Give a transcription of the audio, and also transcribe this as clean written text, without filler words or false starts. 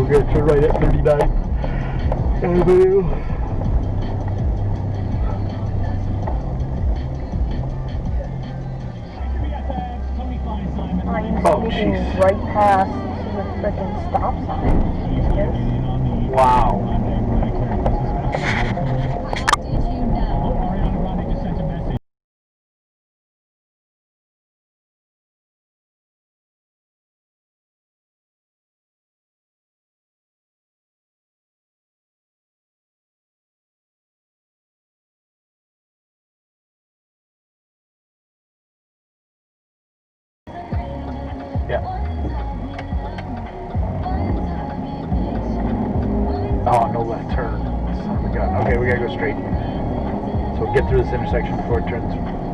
we're gonna turn right at 39 Avenue. I'm sneaking right past the frickin' stop sign. Wow. Yeah. Oh, no left turn. Son of a gun. Okay, we gotta go straight. So we'll get through this intersection before it turns